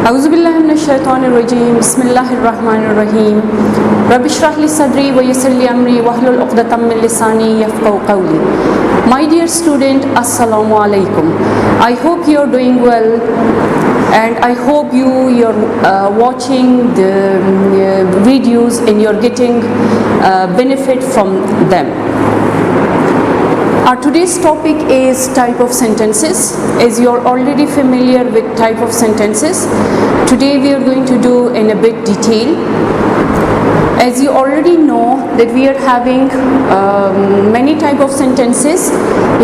Auzubillahi minash-shaytanir-rajim. Bismillahir-rahmanir-rahim. Rabbi shrah li sadri wa yassir li amri wahlul 'uqdatam min lisani yafqahu qawli. My dear student, Assalamu alaikum. I hope you are doing well, and I hope you're watching the videos and you're getting benefit from them. Our today's topic is type of sentences. As you're already familiar with type of sentences, today we are going to do in a bit detail. As you already know that we are having many type of sentences,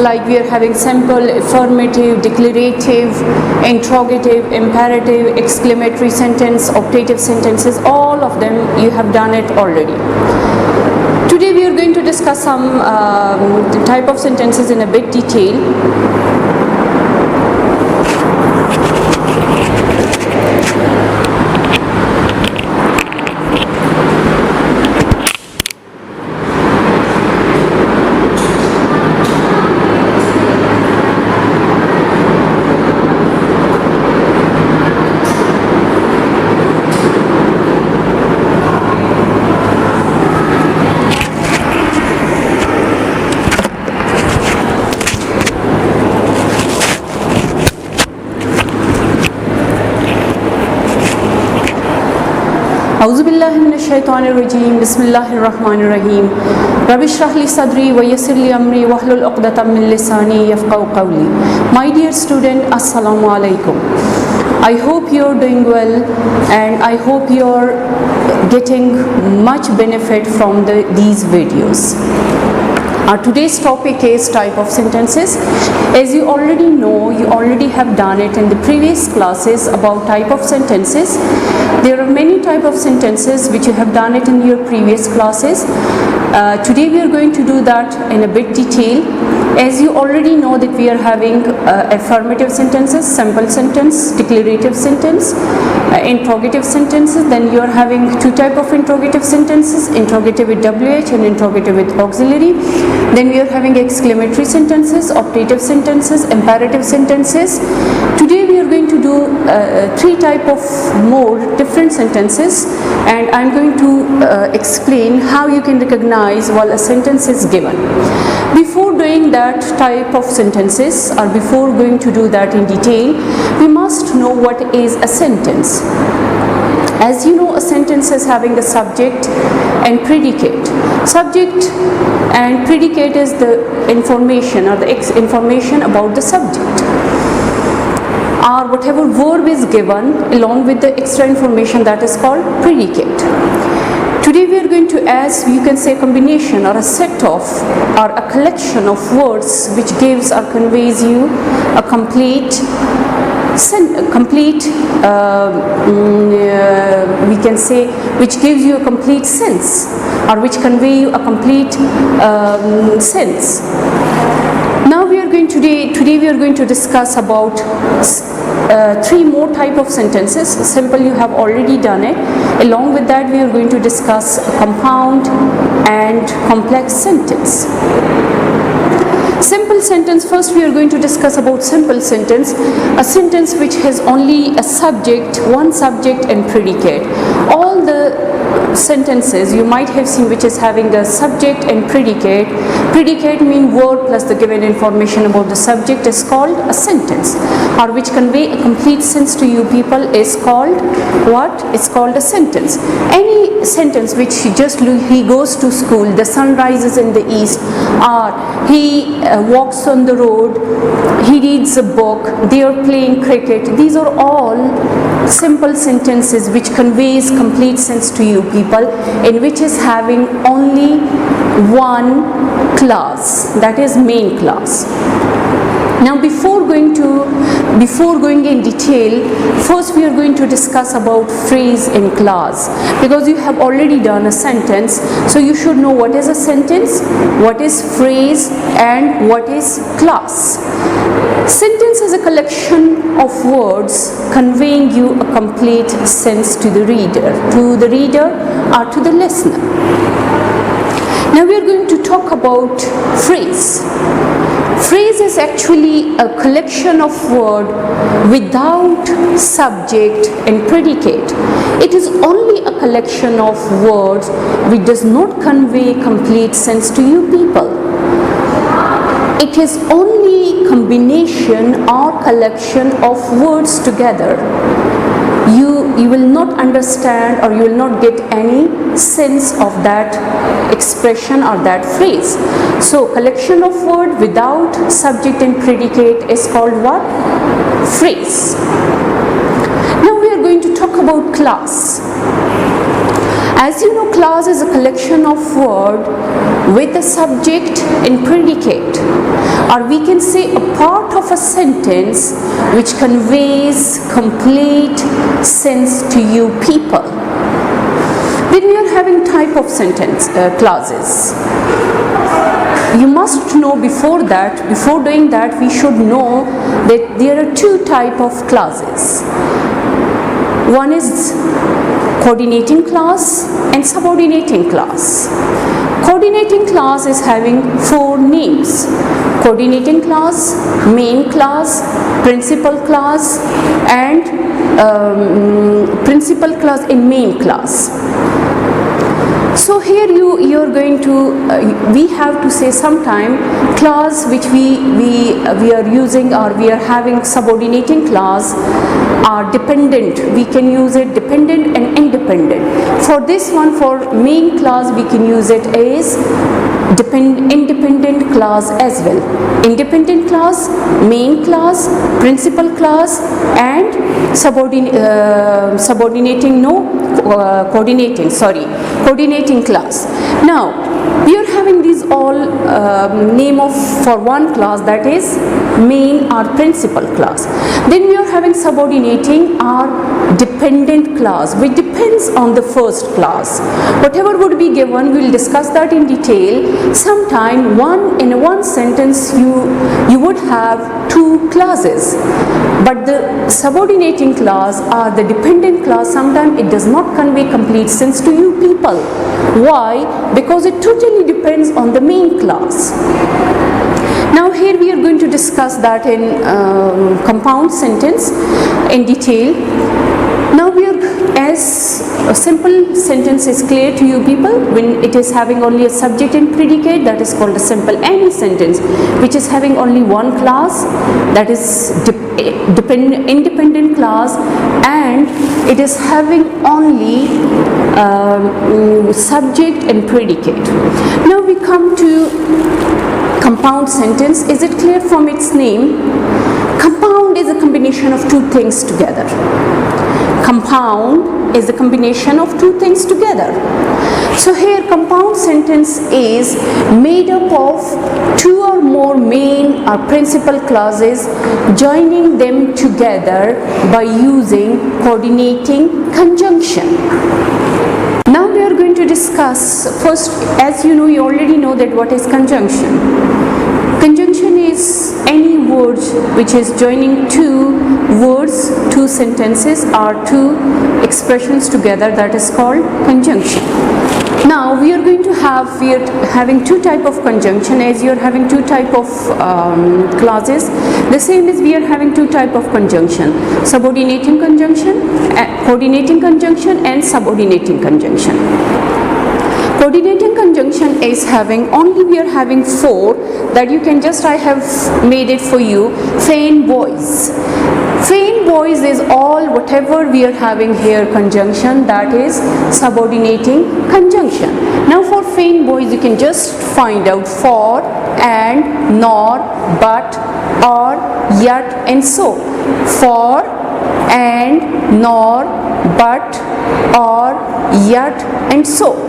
like we are having simple, affirmative, declarative, interrogative, imperative, exclamatory sentence, optative sentences. All of them you have done it already. Today we are going to discuss some type of sentences in a bit detail. Auzubillahi minash-shaytanir-rajim. Bismillahir-rahmanir-rahim. Rabbi shrah li sadri wa yassir li amri wahlul 'uqdatam min lisani yafqahu qawli. My dear student, Assalamu alaikum. I hope you're doing well, and I hope you're getting much benefit from these videos. Our today's topic is type of sentences. As you already know, you already have done it in the previous classes about type of sentences. There are many type of sentences which you have done it in your previous classes. Today we are going to do that in a bit detail. As you already know that we are having affirmative sentences, simple sentence, declarative sentence, interrogative sentences. Then you are having two type of interrogative sentences, interrogative with WH and interrogative with auxiliary. Then we are having exclamatory sentences, optative sentences, imperative sentences. Today we are going to do three type of more different sentences, and I'm going to explain how you can recognize while a sentence is given. Before doing that type of sentences, or before going to do that in detail, we must know what is a sentence. As you know, a sentence is having a subject and predicate. Subject and predicate is the information or the information about the subject, or whatever verb is given along with the extra information, that is called predicate. Today we are going to, as you can say, combination or a set of or a collection of words which gives or conveys you a complete we can say which gives you a complete sense, or which convey you a complete sense. Now we are going today we are going to discuss about three more type of sentences. Simple, you have already done it. Along with that, we are going to discuss compound and complex sentence. Simple sentence. First we are going to discuss about simple sentence, a sentence which has only a subject, one subject and predicate. All the sentences you might have seen which is having a subject and predicate. Predicate mean word plus the given information about the subject is called a sentence, or which convey a complete sense to you people is called what? It's called a sentence. Any sentence which he goes to school, the sun rises in the east, or he walks on the road, he reads a book, they are playing cricket. These are all simple sentences which conveys complete sense to you people, in which is having only one class, that is main class. Now before going in detail, first we are going to discuss about phrase in class, because you have already done a sentence, so you should know what is a sentence, what is phrase, and what is class. Sentence is a collection of words conveying you a complete sense to the reader or to the listener. Now we are going to talk about phrase. Phrase is actually a collection of words without subject and predicate. It is only a collection of words which does not convey complete sense to you people. It is only combination or collection of words together. You will not understand or you will not get any sense of that expression or that phrase. So collection of word without subject and predicate is called what? Phrase. Now we are going to talk about class. As you know, class is a collection of word with a subject and predicate, or we can say a part of a sentence which conveys complete sense to you people. When we are having type of sentence clauses, you must know before doing that we should know that there are two type of clauses. One is coordinating clause and subordinating clause. Coordinating clause is having four names: coordinating clause, main clause, principal clause, and principal clause and main clause. So here you're going to we have to say sometime clause which we are using or we are having subordinating clause are dependent. We can use it dependent and independent. For this one, for main clause, we can use it as independent clause as well. Independent clause, main clause, principal clause, and coordinating clause. Now we are having these all name of for one clause, that is main or principal clause. Then we are having subordinating or dependent clause, which depends on the first clause. Whatever would be given, we will discuss that in detail. Sometime in one sentence you would have two clauses, but the subordinating clause or the dependent clause, sometimes it does not convey complete sense to you people. Why? Because it totally depends on the main clause. Now here we are going to discuss that in compound sentence in detail. Now we are, as a simple sentence is clear to you people, when it is having only a subject and predicate, that is called a simple any sentence, which is having only one clause, that is independent clause, and it is having only subject and predicate. Now we come to compound sentence. Is it clear from its name? Compound is a combination of two things together. Compound is a combination of two things together. So here compound sentence is made up of two or more main or principal clauses, joining them together by using coordinating conjunction. Now we are going to discuss first, as you know, you already know that what is conjunction. Conjunction is any word which is joining two words, two sentences or two expressions together, that is called conjunction. Now we are having two type of conjunction, as you are having two type of clauses. The same is we are having two type of conjunction: subordinating conjunction, coordinating conjunction, and subordinating conjunction. Coordinating conjunction is having only, we are having four, that you can just, I have made it for you. Fain boys. Fain boys is all whatever we are having here conjunction, that is subordinating conjunction. Now for fain boys you can just find out for, and, nor, but, or, yet, and so. For, and, nor, but, or, yet, and so.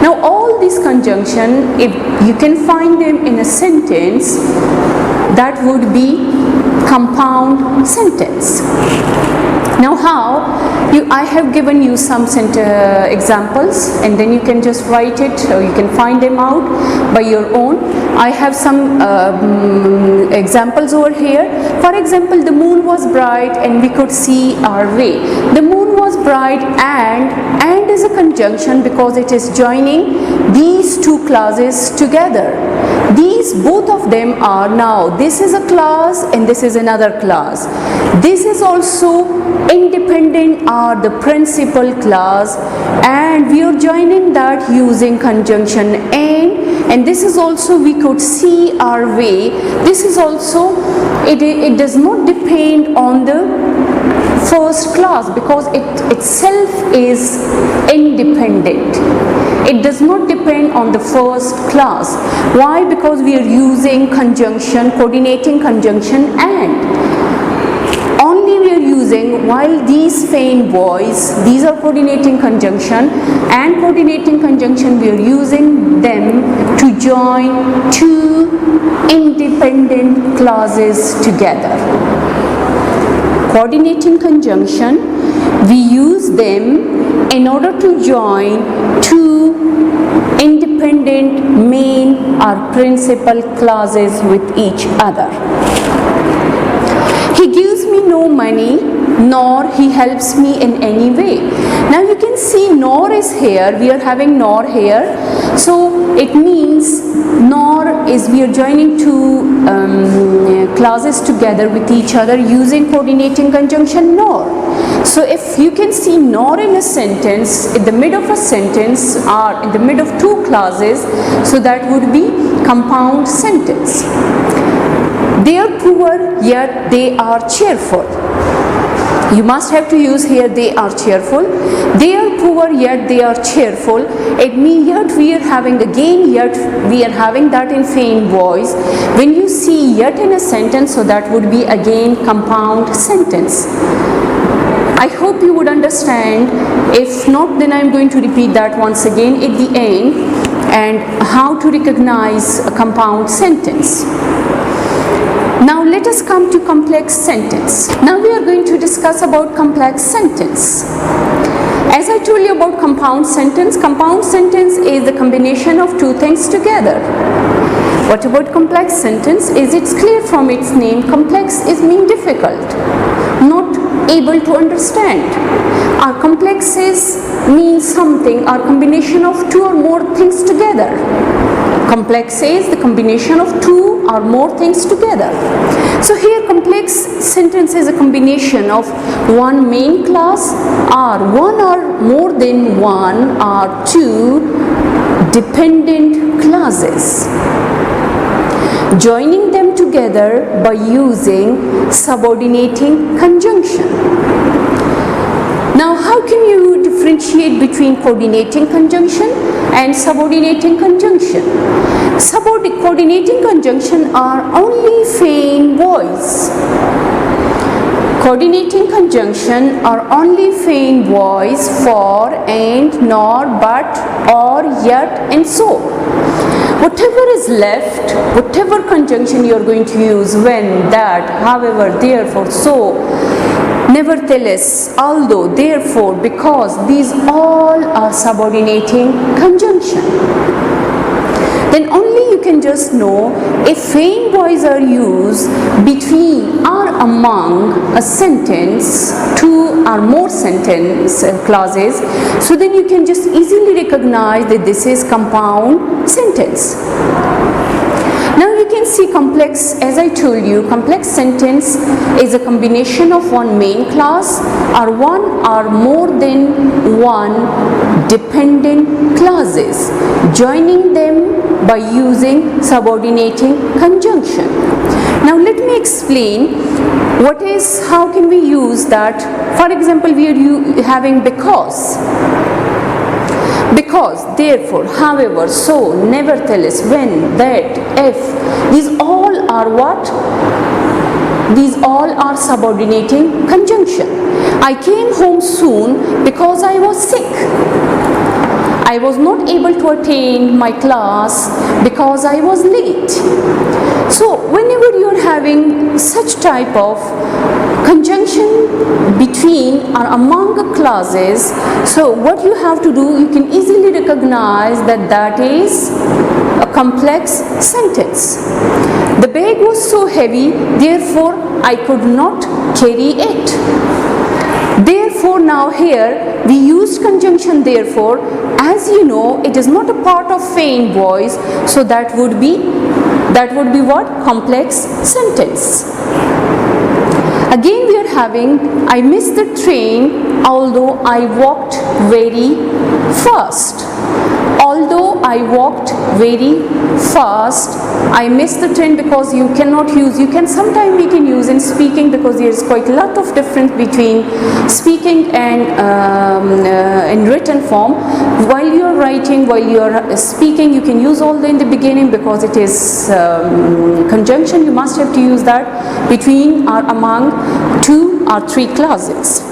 Now all these conjunction, if you can find them in a sentence, that would be compound sentence. Now how? I have given you some examples, and then you can just write it, or you can find them out by your own. I have some examples over here. For example, the moon was bright and we could see our way. The moon was was bright, and is a conjunction because it is joining these two clauses together. These both of them are, now this is a clause and this is another clause. This is also independent are the principal clause, and we are joining that using conjunction and this is also, we could see our way. This is also, it does not depend on the first clause because it itself is independent. It does not depend on the first clause. Why? Because we are using conjunction, coordinating conjunction and. Only we are using, while these feign voice, these are coordinating conjunction, and coordinating conjunction we are using them to join two independent clauses together. Coordinating conjunction, we use them in order to join two independent main or principal clauses with each other. He gives me no money, nor he helps me in any way. Now you can see nor is here, we are having nor here. So it means nor is, we are joining two clauses together with each other using coordinating conjunction nor. So if you can see nor in a sentence, in the mid of a sentence or in the mid of two clauses, so that would be compound sentence. They are poor, yet they are cheerful. You must have to use here they are cheerful. They are poor, yet they are cheerful. It means yet we are having again, yet we are having that in feigned voice. When you see yet in a sentence, so that would be again compound sentence. I hope you would understand. If not, then I am going to repeat that once again at the end, and how to recognize a compound sentence. Now let us come to complex sentence. Now we are going to discuss about complex sentence. As I told you about compound sentence is the combination of two things together. What about complex sentence? Is it's clear from its name, complex is mean difficult, not able to understand. Our complexes mean something, our combination of two or more things together. Complex is the combination of two or more things together. So here complex sentence is a combination of one main clause or one or more than one or two dependent clauses, joining them together by using subordinating conjunction. Now how can you differentiate between coordinating conjunction and subordinating conjunction? Coordinating conjunction are only feigned voice. Coordinating conjunction are only feigned voice for, and, nor, but, or, yet, and so. Whatever is left, whatever conjunction you are going to use, when, that, however, therefore, so, nevertheless, although, therefore, because, these all are subordinating conjunction. Then only you can just know if feigned voice are used between or among a sentence, two or more sentence clauses, so then you can just easily recognize that this is compound sentence. Now you can see complex, as I told you, complex sentence is a combination of one main clause or one or more than one dependent clauses, joining them by using subordinating conjunction. Now let me explain how can we use that. For example, we are having because, therefore, however, so, nevertheless, when, that, if. These all are what? These all are subordinating conjunction. I came home soon because I was sick. I was not able to attend my class because I was late. So whenever you are having such type of conjunction between or among clauses, so what you have to do, you can easily recognize that that is a complex sentence. The bag was so heavy, therefore I could not carry it. Therefore therefore now here we used conjunction therefore. As you know, it is not a part of feigned voice, so that would be what? Complex sentence. Again we are having, I missed the train although I walked very fast. Although I walked very fast, I missed the train, because you cannot use, sometimes we can use in speaking, because there is quite a lot of difference between speaking and in written form. While you are writing, while you are speaking, you can use all the in the beginning, because it is conjunction. You must have to use that between or among 2 or 3 clauses.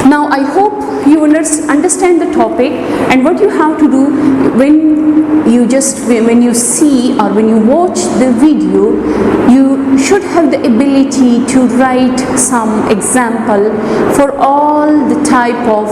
Now I hope you understand the topic, and what you have to do when you see or when you watch the video, you should have the ability to write some example for all the type of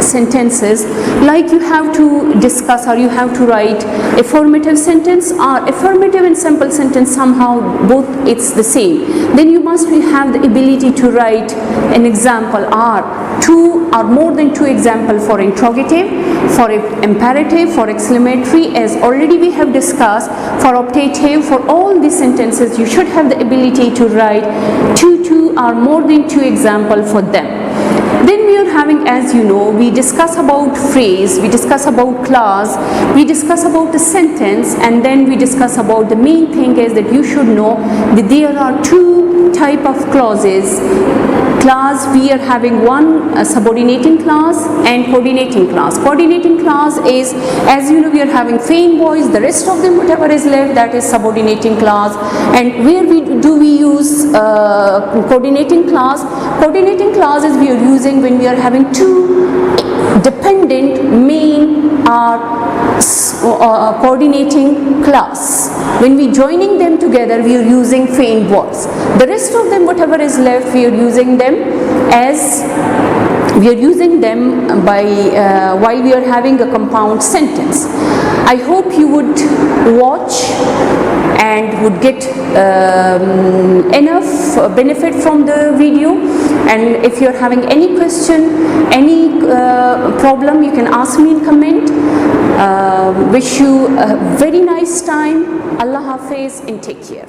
sentences. Like you have to discuss, or you have to write affirmative sentence or affirmative and simple sentence, somehow both it's the same. Then you must have the ability to write an example, or 2 or more than 2 example for interrogative, for imperative, for exclamatory, as already we have discussed, for optative. For all these sentences you should have the ability to write 2 or more than 2 example for them. Then we are having, as you know, we discuss about phrase, we discuss about clause, we discuss about the sentence, and then we discuss about the main thing is that you should know that there are 2 type of clauses. Clause, we are having one subordinating clause and coordinating clause. Coordinating clause is, as you know, we are having feigned voice, the rest of them whatever is left, that is subordinating clause. And where we use coordinating clause? Coordinating clauses we are using when we are having 2 dependent main or coordinating clause. When we joining them together, we are using feigned voice. The rest of them whatever is left, we are using them by while we are having a compound sentence. I hope you would watch and would get enough benefit from the video. And if you are having any question, any problem, you can ask me in comment. Wish you a very nice time. Allah Hafiz and take care.